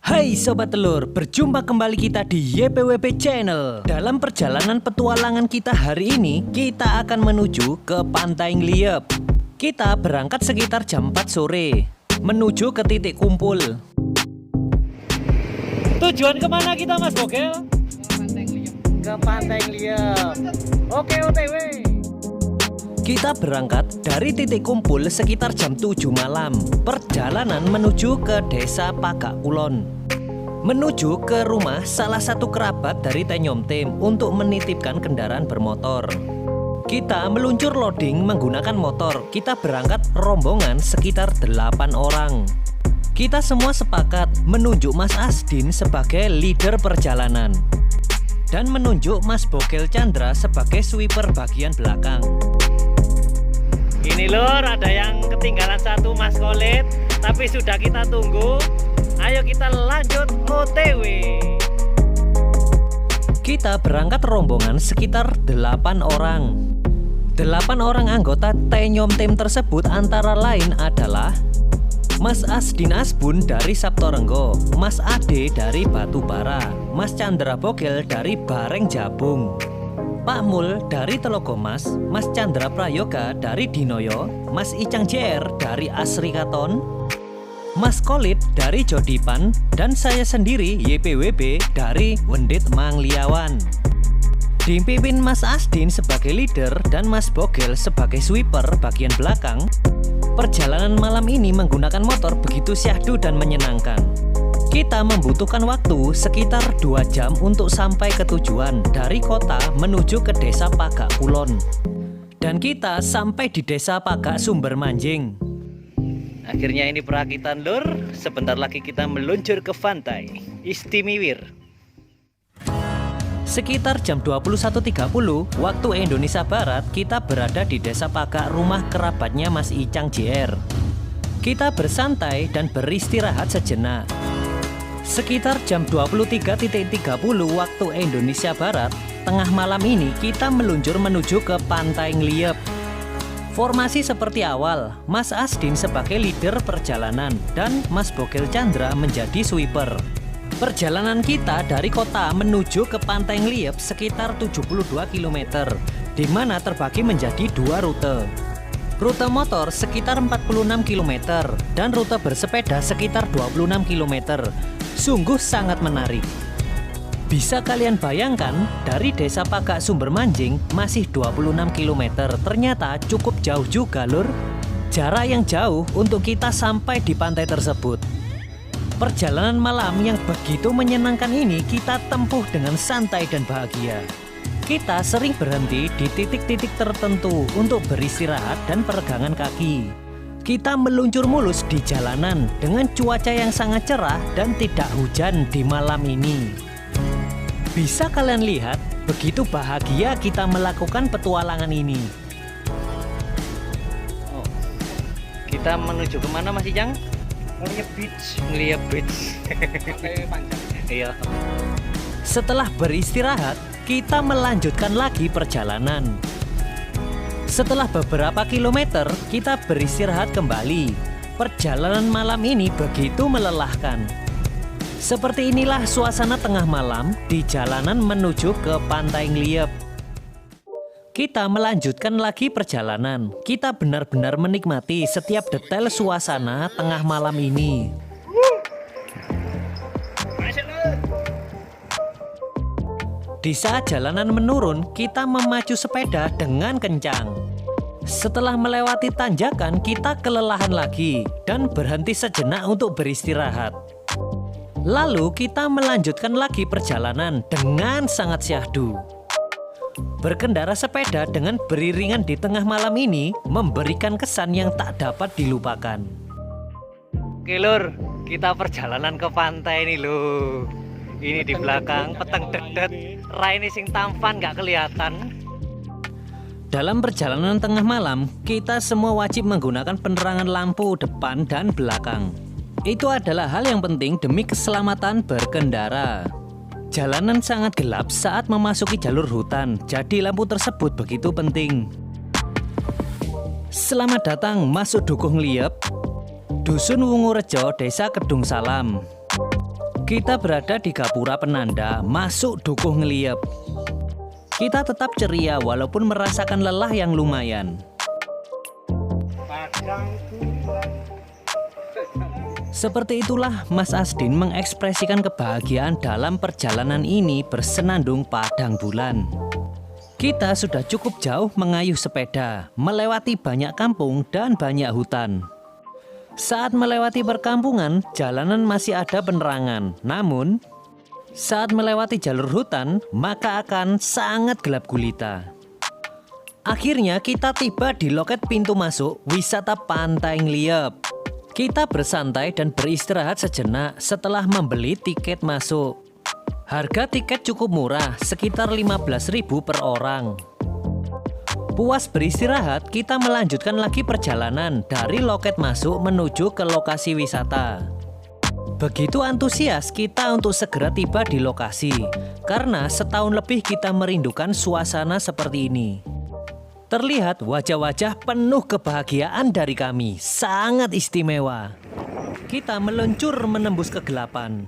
Hai Sobat Telur, berjumpa kembali kita di YPWP Channel. Dalam perjalanan petualangan kita hari ini, kita akan menuju ke Pantai Ngliep. Kita berangkat sekitar jam 4 sore, menuju ke titik kumpul. Tujuan kemana kita Mas Bogel? Ke Pantai Ngliep. Oke, OTW. Kita berangkat dari titik kumpul sekitar jam 7 malam. Perjalanan menuju ke desa Pagak Kulon, menuju ke rumah salah satu kerabat dari Tenyomtim untuk menitipkan kendaraan bermotor. Kita meluncur loading menggunakan motor. Kita berangkat rombongan sekitar 8 orang. Kita semua sepakat menunjuk Mas Asdin sebagai leader perjalanan dan menunjuk Mas Bogel Chandra sebagai sweeper bagian belakang. Ini lur, ada yang ketinggalan satu Mas Kolit, tapi sudah kita tunggu. Ayo kita lanjut OTW. Kita berangkat rombongan sekitar 8 orang. 8 orang anggota Tenyomtim tersebut antara lain adalah Mas Asdin Asbun dari Saptorenggo, Mas Ade dari Batubara, Mas Chandra Bogel dari Bareng Jabung, Pak Mul dari Telogomas, Mas Chandra Prayoga dari Dinoyo, Mas Icang JR dari Asri Katon, Mas Kolit dari Jodipan, dan saya sendiri YPWB dari Wendit Mangliawan. Dipimpin Mas Asdin sebagai leader dan Mas Bogel sebagai sweeper bagian belakang. Perjalanan malam ini menggunakan motor begitu syahdu dan menyenangkan. Kita membutuhkan waktu sekitar 2 jam untuk sampai ke tujuan dari kota menuju ke desa Pagak Kulon. Dan kita sampai di desa Pagak Sumber Manjing. Akhirnya ini perakitan lur. Sebentar lagi kita meluncur ke pantai Istimiwir. Sekitar jam 21.30 waktu Indonesia Barat, kita berada di desa Pagak, rumah kerabatnya Mas Icang JR. Kita bersantai dan beristirahat sejenak. Sekitar jam 23.30 waktu Indonesia Barat, tengah malam ini kita meluncur menuju ke Pantai Ngliep. Formasi seperti awal, Mas Asdin sebagai leader perjalanan dan Mas Bogel Chandra menjadi sweeper. Perjalanan kita dari kota menuju ke Pantai Ngliep sekitar 72 km, di mana terbagi menjadi 2 rute. Rute motor sekitar 46 km dan rute bersepeda sekitar 26 km. Sungguh sangat menarik. Bisa kalian bayangkan, dari desa Pagak Sumber Manjing masih 26 km. Ternyata cukup jauh juga lur. Jarak yang jauh untuk kita sampai di pantai tersebut. Perjalanan malam yang begitu menyenangkan ini kita tempuh dengan santai dan bahagia. Kita sering berhenti di titik-titik tertentu untuk beristirahat dan peregangan kaki. Kita meluncur mulus di jalanan dengan cuaca yang sangat cerah dan tidak hujan di malam ini. Bisa kalian lihat, begitu bahagia kita melakukan petualangan ini. Kita menuju kemana Mas Icang? Ngliep Beach. Ngliep Beach. Iya. Setelah beristirahat, kita melanjutkan lagi perjalanan. Setelah beberapa kilometer, kita beristirahat kembali. Perjalanan malam ini begitu melelahkan. Seperti inilah suasana tengah malam di jalanan menuju ke Pantai Ngliep. Kita melanjutkan lagi perjalanan. Kita benar-benar menikmati setiap detail suasana tengah malam ini. Di saat jalanan menurun, kita memacu sepeda dengan kencang. Setelah melewati tanjakan, kita kelelahan lagi dan berhenti sejenak untuk beristirahat. Lalu kita melanjutkan lagi perjalanan dengan sangat syahdu. Berkendara sepeda dengan beriringan di tengah malam ini memberikan kesan yang tak dapat dilupakan. Oke lur, kita perjalanan ke pantai nih loh. Ini di belakang peteng dedet, Raini sing tampan gak kelihatan. Dalam perjalanan tengah malam, kita semua wajib menggunakan penerangan lampu depan dan belakang. Itu adalah hal yang penting demi keselamatan berkendara. Jalanan sangat gelap saat memasuki jalur hutan, jadi lampu tersebut begitu penting. Selamat datang masuk Dukuh Ngliep, Dusun Wungurejo, Desa Kedung Salam. Kita berada di gapura penanda masuk dukuh ngeliep. Kita tetap ceria walaupun merasakan lelah yang lumayan. Seperti itulah Mas Asdin mengekspresikan kebahagiaan dalam perjalanan ini bersenandung padang bulan. Kita sudah cukup jauh mengayuh sepeda, melewati banyak kampung dan banyak hutan. Saat melewati perkampungan, jalanan masih ada penerangan. Namun, saat melewati jalur hutan, maka akan sangat gelap gulita. Akhirnya kita tiba di loket pintu masuk wisata Pantai Ngliep. Kita bersantai dan beristirahat sejenak setelah membeli tiket masuk. Harga tiket cukup murah, sekitar 15.000 per orang. Puas beristirahat, kita melanjutkan lagi perjalanan dari loket masuk menuju ke lokasi wisata. Begitu antusias kita untuk segera tiba di lokasi, karena setahun lebih kita merindukan suasana seperti ini. Terlihat wajah-wajah penuh kebahagiaan dari kami, sangat istimewa. Kita meluncur menembus kegelapan.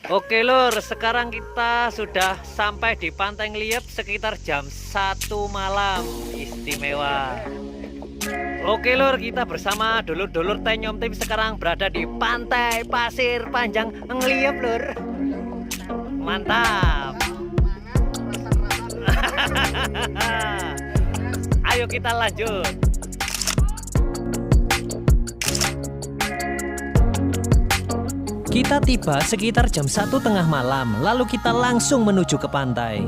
Oke lur, sekarang kita sudah sampai di Pantai Ngliep sekitar jam 1 malam. Istimewa. Oke lur, kita bersama dulur-dulur Tenyom Tim sekarang berada di Pantai Pasir Panjang Ngliep lur. Mantap. Ayo kita lanjut. Kita tiba sekitar jam 1 tengah malam, lalu kita langsung menuju ke pantai.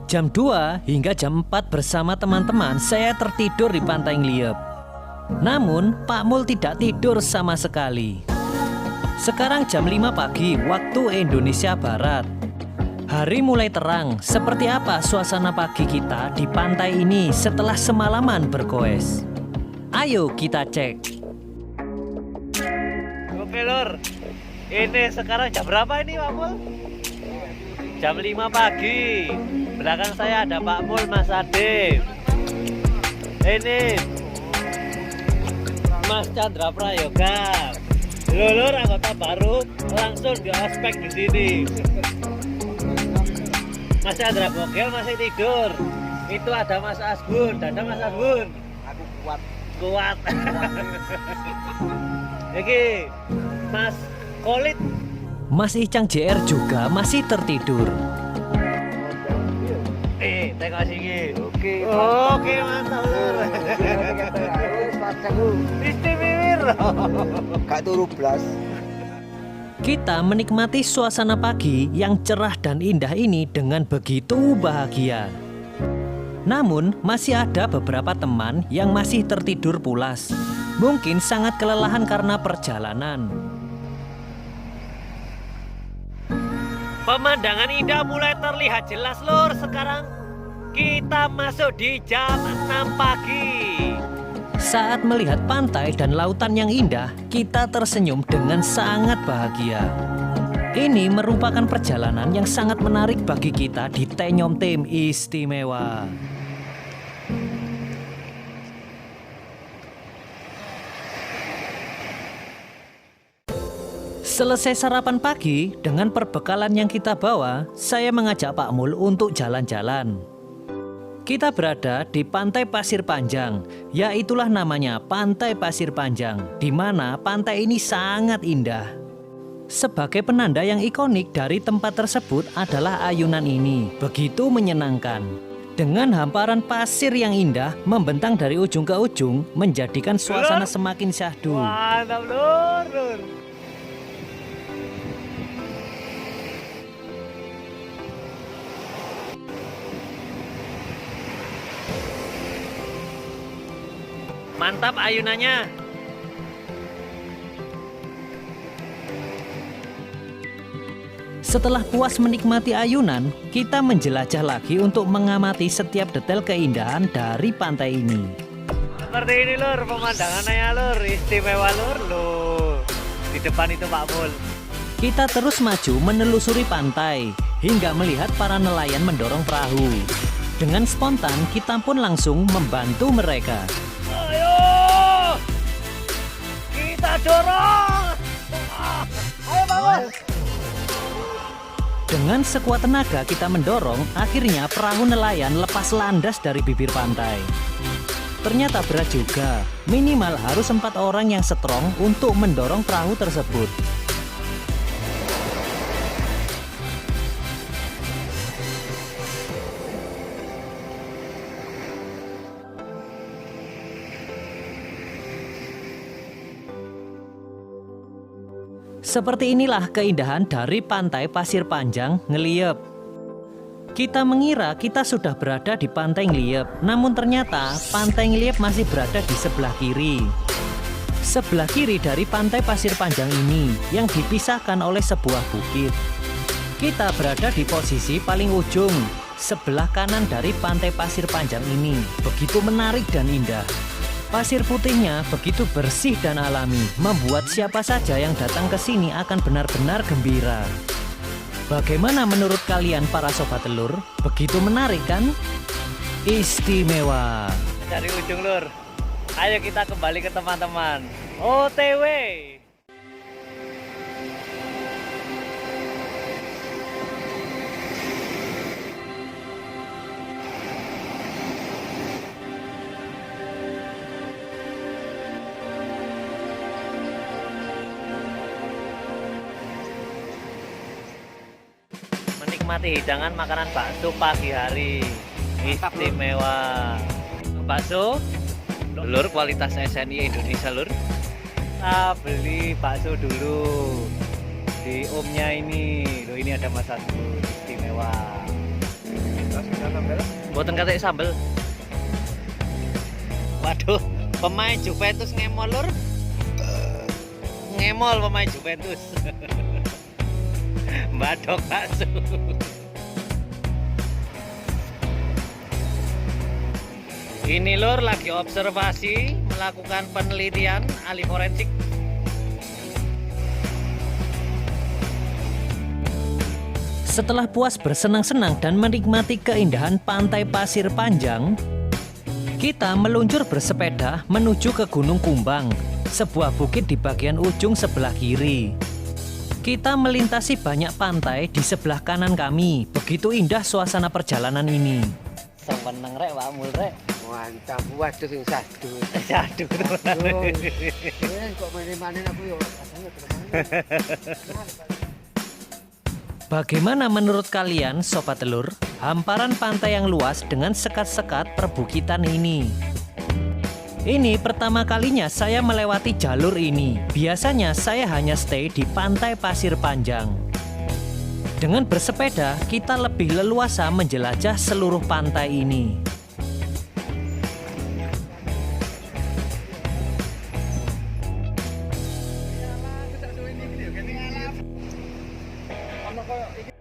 Jam 2 hingga jam 4 bersama teman-teman saya tertidur di Pantai Ngliep. Namun Pak Mul tidak tidur sama sekali. Sekarang jam 5 pagi waktu Indonesia Barat. Hari mulai terang. Seperti apa suasana pagi kita di pantai ini setelah semalaman bergoes? Ayo kita cek. Oke lur, ini sekarang jam berapa ini Pak Mul? Jam 5 pagi. Belakang saya ada Pak Mul, Mas Ade. Ini Mas Chandra Prayoga. Lulur anggota baru langsung di ospek di sini. Mas Chandra Bogel masih tidur. Itu ada Mas Asbun. Dadah Mas Asbun. Aku kuat. Kuat. Oke, Mas Kolit. Mas Icang JR juga masih tertidur. Tengok sini. Oke, mantap lur. Istimewa. Gak turu blas. Kita menikmati suasana pagi yang cerah dan indah ini dengan begitu bahagia. Namun, masih ada beberapa teman yang masih tertidur pulas. Mungkin sangat kelelahan karena perjalanan. Pemandangan indah mulai terlihat jelas lur. Sekarang kita masuk di jam 6 pagi. Saat melihat pantai dan lautan yang indah, kita tersenyum dengan sangat bahagia. Ini merupakan perjalanan yang sangat menarik bagi kita di Tenyom Tim Istimewa. Selesai sarapan pagi, dengan perbekalan yang kita bawa, saya mengajak Pak Mul untuk jalan-jalan. Kita berada di Pantai Pasir Panjang, yaitulah namanya Pantai Pasir Panjang, di mana pantai ini sangat indah. Sebagai penanda yang ikonik dari tempat tersebut adalah ayunan ini, begitu menyenangkan. Dengan hamparan pasir yang indah membentang dari ujung ke ujung, menjadikan suasana semakin syahdu. Mantap lur. Mantap ayunannya. Setelah puas menikmati ayunan, kita menjelajah lagi untuk mengamati setiap detail keindahan dari pantai ini. Seperti ini lur, pemandangannya lur, istimewa lur. Di depan itu Pak Mul. Kita terus maju menelusuri pantai hingga melihat para nelayan mendorong perahu. Dengan spontan kita pun langsung membantu mereka. Ayo! Kita dorong! Ayo Pak Mul! Dengan sekuat tenaga kita mendorong, akhirnya perahu nelayan lepas landas dari bibir pantai. Ternyata berat juga, minimal harus 4 orang yang strong untuk mendorong perahu tersebut. Seperti inilah keindahan dari pantai Pasir Panjang, Ngeliep. Kita mengira kita sudah berada di pantai Ngeliep, namun ternyata pantai Ngeliep masih berada di sebelah kiri. Sebelah kiri dari pantai Pasir Panjang ini yang dipisahkan oleh sebuah bukit. Kita berada di posisi paling ujung, sebelah kanan dari pantai Pasir Panjang ini. Begitu menarik dan indah. Pasir putihnya begitu bersih dan alami, membuat siapa saja yang datang ke sini akan benar-benar gembira. Bagaimana menurut kalian para sobat telur? Begitu menarik kan? Istimewa. Dari ujung lur. Ayo kita kembali ke teman-teman. OTW. Menikmati hidangan makanan bakso pagi hari. Istimewa. Bakso lur kualitas SNI Indonesia lur. Kita beli bakso dulu di omnya ini. Loh, ini ada Mas Agus. Istimewa. Buatan katek sambel. Waduh, pemain Juventus ngemol lur. Ngemol pemain Juventus. Badok bakso. Ini lur lagi observasi, melakukan penelitian ahli forensik. Setelah puas bersenang-senang dan menikmati keindahan pantai Pasir Panjang, kita meluncur bersepeda menuju ke Gunung Kumbang, sebuah bukit di bagian ujung sebelah kiri. Kita melintasi banyak pantai di sebelah kanan kami. Begitu indah suasana perjalanan ini. Seneng rek Pak Mul rek. Mantap, waduh sing sadu. Aduh, Kok main-mainin aku yo rasanya Bagaimana menurut kalian sobat telur? Hamparan pantai yang luas dengan sekat-sekat perbukitan ini. Ini pertama kalinya saya melewati jalur ini. Biasanya saya hanya stay di pantai Pasir Panjang. Dengan bersepeda, kita lebih leluasa menjelajah seluruh pantai ini.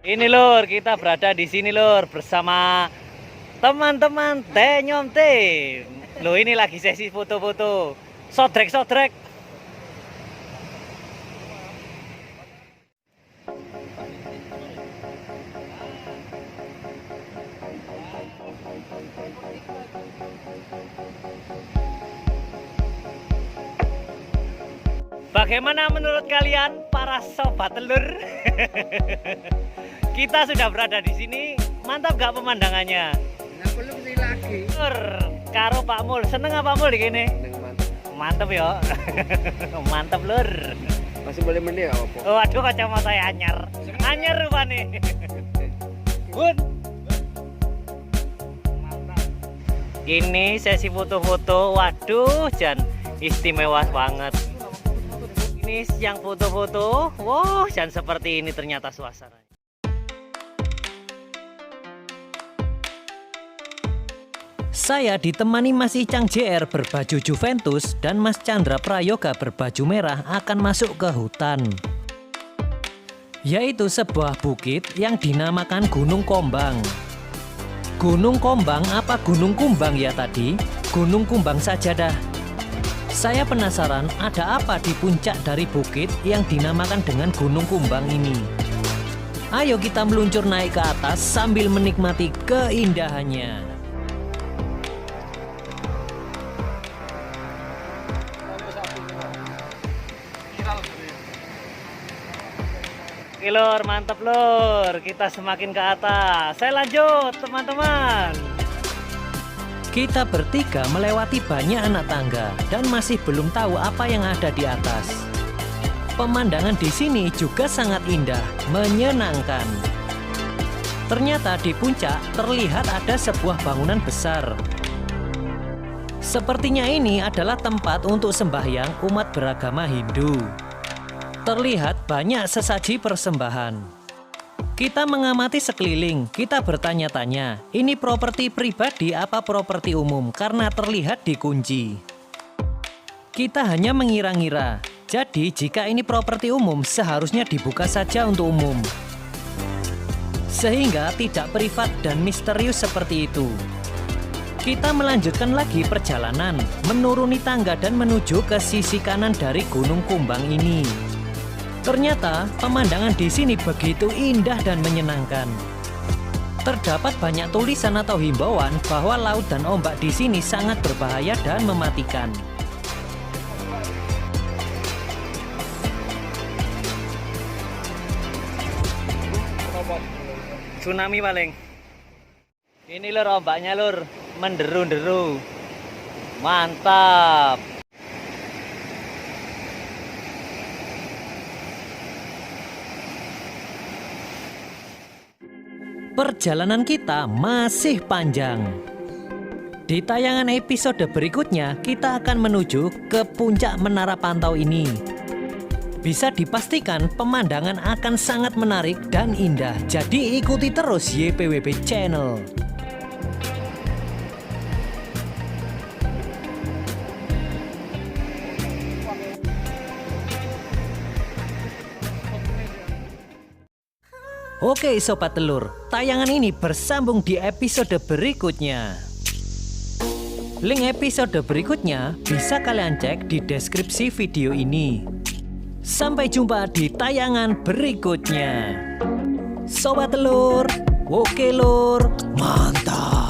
Ini lur, kita berada di sini lur bersama teman-teman Tenyom Tim. Loh, ini lagi sesi foto-foto. Sodrek. Bagaimana menurut kalian para sobat telur? Kita sudah berada di sini. Mantap gak pemandangannya? Nah, belum sih lagi. Lur, karo Pak Mul, seneng apa Mul di gini? Mantap ya. Mantap lur. Masih boleh mending apa? Oh, aduh kacamata saya anyar. Anyar rupanya. Bun. Ini sesi foto-foto. Waduh, Jan istimewa banget. Ini yang foto-foto. Wow, Jan seperti ini ternyata suasananya. Saya ditemani Mas Icang JR berbaju Juventus dan Mas Chandra Prayoga berbaju merah akan masuk ke hutan. Yaitu sebuah bukit yang dinamakan Gunung Kombang. Gunung Kombang apa Gunung Kumbang ya tadi? Gunung Kumbang saja dah. Saya penasaran ada apa di puncak dari bukit yang dinamakan dengan Gunung Kumbang ini. Ayo kita meluncur naik ke atas sambil menikmati keindahannya. Oke lur, mantap lur. Kita semakin ke atas. Saya lanjut teman-teman. Kita bertiga melewati banyak anak tangga dan masih belum tahu apa yang ada di atas. Pemandangan di sini juga sangat indah, menyenangkan. Ternyata di puncak terlihat ada sebuah bangunan besar. Sepertinya ini adalah tempat untuk sembahyang umat beragama Hindu. Terlihat banyak sesaji persembahan. Kita mengamati sekeliling, kita bertanya-tanya, ini properti pribadi apa properti umum karena terlihat dikunci. Kita hanya mengira-ngira, jadi jika ini properti umum seharusnya dibuka saja untuk umum. Sehingga tidak privat dan misterius seperti itu. Kita melanjutkan lagi perjalanan, menuruni tangga dan menuju ke sisi kanan dari Gunung Kumbang ini. Ternyata pemandangan di sini begitu indah dan menyenangkan. Terdapat banyak tulisan atau himbauan bahwa laut dan ombak di sini sangat berbahaya dan mematikan. Tsunami paling. Ini lur ombaknya lur, menderu-deru. Mantap. Perjalanan kita masih panjang. Di tayangan episode berikutnya, kita akan menuju ke puncak menara pantau ini. Bisa dipastikan pemandangan akan sangat menarik dan indah. Jadi ikuti terus YPWB Channel. Oke Sobat Telur, tayangan ini bersambung di episode berikutnya. Link episode berikutnya bisa kalian cek di deskripsi video ini. Sampai jumpa di tayangan berikutnya. Sobat Telur, oke lur, mantap.